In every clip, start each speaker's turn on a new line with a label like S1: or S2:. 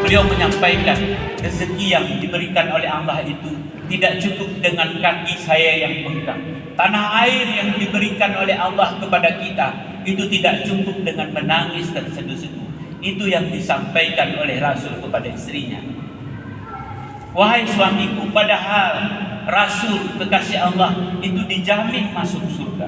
S1: beliau menyampaikan rezeki yang diberikan oleh Allah itu tidak cukup dengan kaki saya yang bengkak. Tanah air yang diberikan oleh Allah kepada kita itu tidak cukup dengan menangis terseduh-seduh. Itu yang disampaikan oleh Rasul kepada istrinya. Wahai suamiku, padahal Rasul kekasih Allah itu dijamin masuk surga.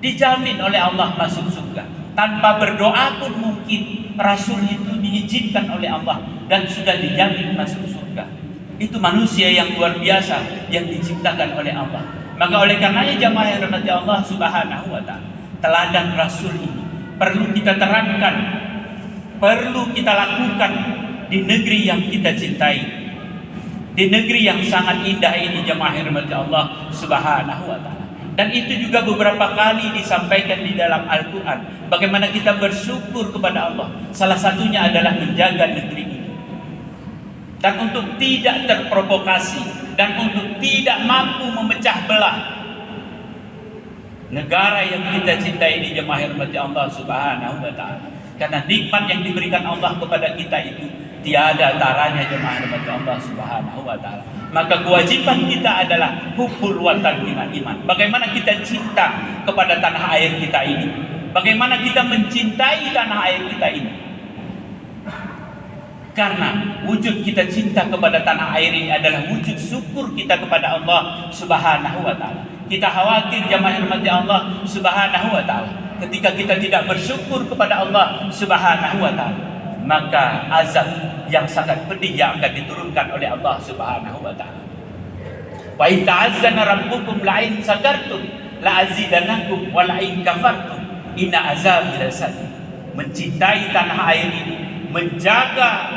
S1: Dijamin oleh Allah masuk surga. Tanpa berdoa pun mungkin Rasul itu diizinkan oleh Allah dan sudah dijamin masuk surga. Itu manusia yang luar biasa yang diciptakan oleh Allah. Maka oleh karenanya jamaah yang dirahmati Allah Subhanahu wa taala, teladan Rasul ini perlu kita terangkan, perlu kita lakukan di negeri yang kita cintai, di negeri yang sangat indah ini jamaah yang dirahmati Allah Subhanahu wa taala. Dan itu juga beberapa kali disampaikan di dalam Al-Quran, bagaimana kita bersyukur kepada Allah. Salah satunya adalah menjaga negeri ini, dan untuk tidak terprovokasi, dan untuk tidak mampu memecah belah negara yang kita cintai ini jemaah yang dirahmati Allah Subhanahu wa taala. Karena nikmat yang diberikan Allah kepada kita itu tiada taranya jemaah yang dirahmati Allah Subhanahu wa taala. Maka kewajiban kita adalah hubbul watan minal iman. Bagaimana kita cinta kepada tanah air kita ini? Bagaimana kita mencintai tanah air kita ini? Karena wujud kita cinta kepada tanah air ini adalah wujud syukur kita kepada Allah Subhanahu wa taala. Kita khawatir jamaah yang dirahmati Allah Subhanahu wa taala, ketika kita tidak bersyukur kepada Allah Subhanahu wa taala, maka azab yang sangat pedih yang akan diturunkan oleh Allah Subhanahu wa taala. Wa in ta'azzana rabbukum la in sakartum la azidannakum wa la in kafartum inna azabi lasadid. Mencintai tanah air ini, menjaga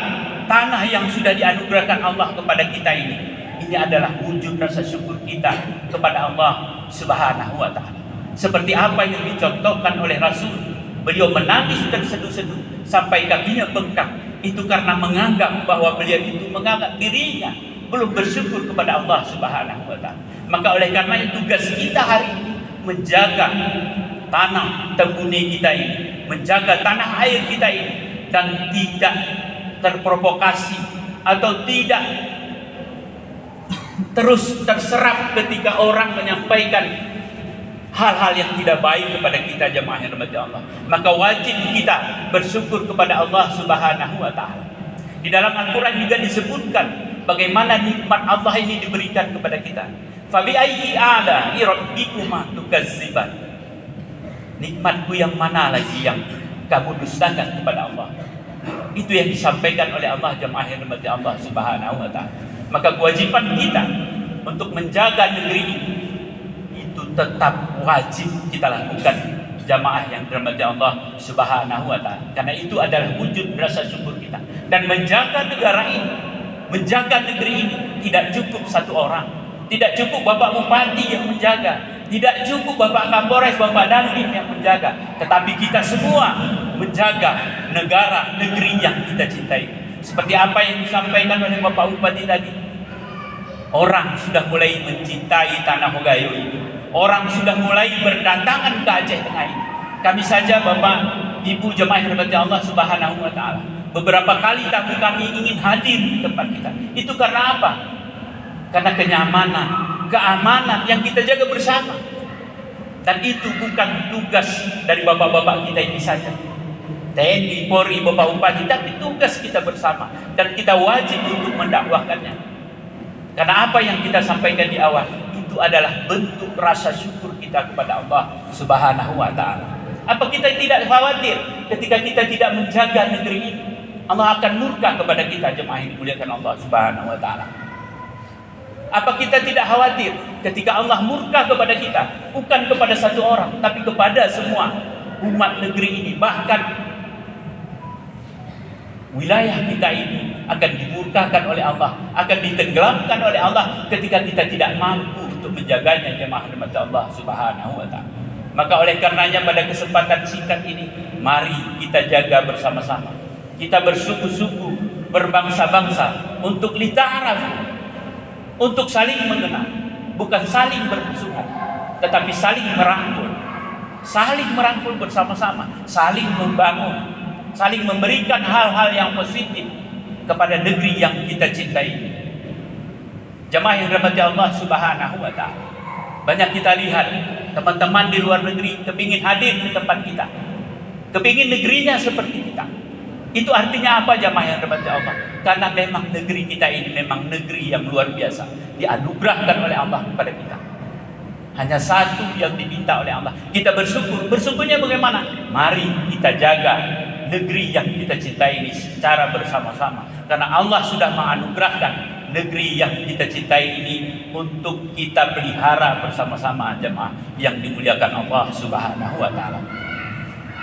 S1: tanah yang sudah dianugerahkan Allah kepada kita ini adalah wujud rasa syukur kita kepada Allah Subhanahu wa taala. Seperti apa yang dicontohkan oleh Rasul, beliau menangis terseduh-seduh sampai kakinya bengkak. Itu karena menganggap bahwa beliau itu menganggap dirinya belum bersyukur kepada Allah Subhanahu wa taala. Maka oleh karena itu tugas kita hari ini menjaga tanah tembune kita ini, menjaga tanah air kita ini, dan tidak terprovokasi atau tidak terus terserap ketika orang menyampaikan hal-hal yang tidak baik kepada kita jemaah yang dirahmati Allah. Maka wajib kita bersyukur kepada Allah Subhanahu wa taala. Di dalam Al-Qur'an juga disebutkan bagaimana nikmat Allah ini diberikan kepada kita. Fa bi ayyi ala'i rabbikuma tukazziban. Nikmatku yang mana lagi yang kamu dustakan kepada Allah? Itu yang disampaikan oleh Allah jemaah yang dirahmati Allah Subhanahu wa taala. Maka kewajiban kita untuk menjaga negeri ini itu tetap wajib kita lakukan jamaah yang dirahmati Allah Subhanahu wa taala. Karena itu adalah wujud rasa syukur kita. Dan menjaga negara ini, menjaga negeri ini tidak cukup satu orang. Tidak cukup Bapak Bupati yang menjaga, tidak cukup Bapak Kapolres, Bapak Dandim yang menjaga, tetapi kita semua menjaga negara, negeri yang kita cintai. Seperti apa yang disampaikan oleh Bapak Bupati tadi, orang sudah mulai mencintai tanah Hogayo itu. Orang sudah mulai berdatangan ke Aceh Tengah ini. Kami saja Bapak Ibu jemaah yang dirahmati Allah Subhanahu wa taala, beberapa kali tamu kami ingin hadir di tempat kita. Itu karena apa? Karena kenyamanan, keamanan yang kita jaga bersama. Dan itu bukan tugas dari bapak-bapak kita ini saja, TNI, Polri, Bapak Bupati, tapi tugas kita bersama. Dan kita wajib untuk mendakwahkannya. Karena apa yang kita sampaikan di awal, itu adalah bentuk rasa syukur kita kepada Allah Subhanahu wa ta'ala. Apa kita tidak khawatir ketika kita tidak menjaga negeri ini? Allah akan murka kepada kita jemaah yang dimuliakan Allah Subhanahu wa ta'ala. Apa kita tidak khawatir ketika Allah murka kepada kita, bukan kepada satu orang, tapi kepada semua umat negeri ini, bahkan wilayah kita ini akan dimurkakan oleh Allah, akan ditenggelamkan oleh Allah ketika kita tidak mampu untuk menjaganya jemaah dirahmati Allah Subhanahu wa ta'ala. Maka oleh karenanya pada kesempatan singkat ini, mari kita jaga bersama-sama. Kita bersuku-suku, berbangsa-bangsa untuk lita'arafu, untuk saling mengenal, bukan saling bermusuhan, tetapi saling merangkul bersama-sama, saling membangun, saling memberikan hal-hal yang positif kepada negeri yang kita cintai ini. Jamaah yang dirahmati Allah Subhanahu wa taala. Banyak kita lihat teman-teman di luar negeri kepingin hadir di tempat kita, kepingin negerinya seperti kita. Itu artinya apa jamaah yang dirahmati Allah? Karena memang negeri kita ini memang negeri yang luar biasa, dianugerahkan oleh Allah kepada kita. Hanya satu yang diminta oleh Allah, kita bersyukur. Bersyukurnya bagaimana? Mari kita jaga negeri yang kita cintai ini secara bersama-sama. Karena Allah sudah menganugerahkan negeri yang kita cintai ini untuk kita pelihara bersama-sama jemaah yang dimuliakan Allah Subhanahu wa taala.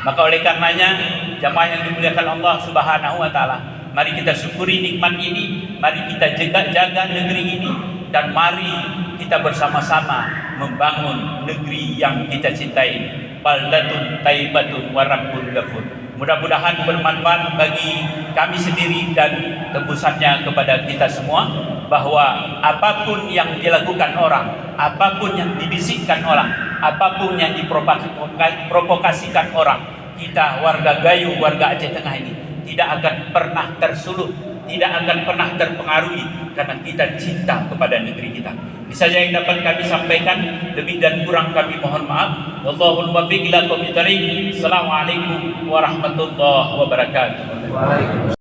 S1: Maka oleh karenanya jemaah yang dimuliakan Allah Subhanahu wa taala, mari kita syukuri nikmat ini, mari kita jaga negeri ini, dan mari kita bersama-sama membangun negeri yang kita cintai ini. Baldatun taibatun wa rabbul ghafur. Mudah-mudahan bermanfaat bagi kami sendiri dan tembusannya kepada kita semua, bahwa apapun yang dilakukan orang, apapun yang dibisikkan orang, apapun yang diprovokasikan orang, kita warga Gayo, warga Aceh Tengah ini tidak akan pernah tersulut, tidak akan pernah terpengaruhi, karena kita cinta kepada negeri kita. Ini saja yang dapat kami sampaikan, lebih dan kurang kami mohon maaf. Wallahul muwaffiq ila aqwamit thoriq. Assalamualaikum warahmatullahi wabarakatuh.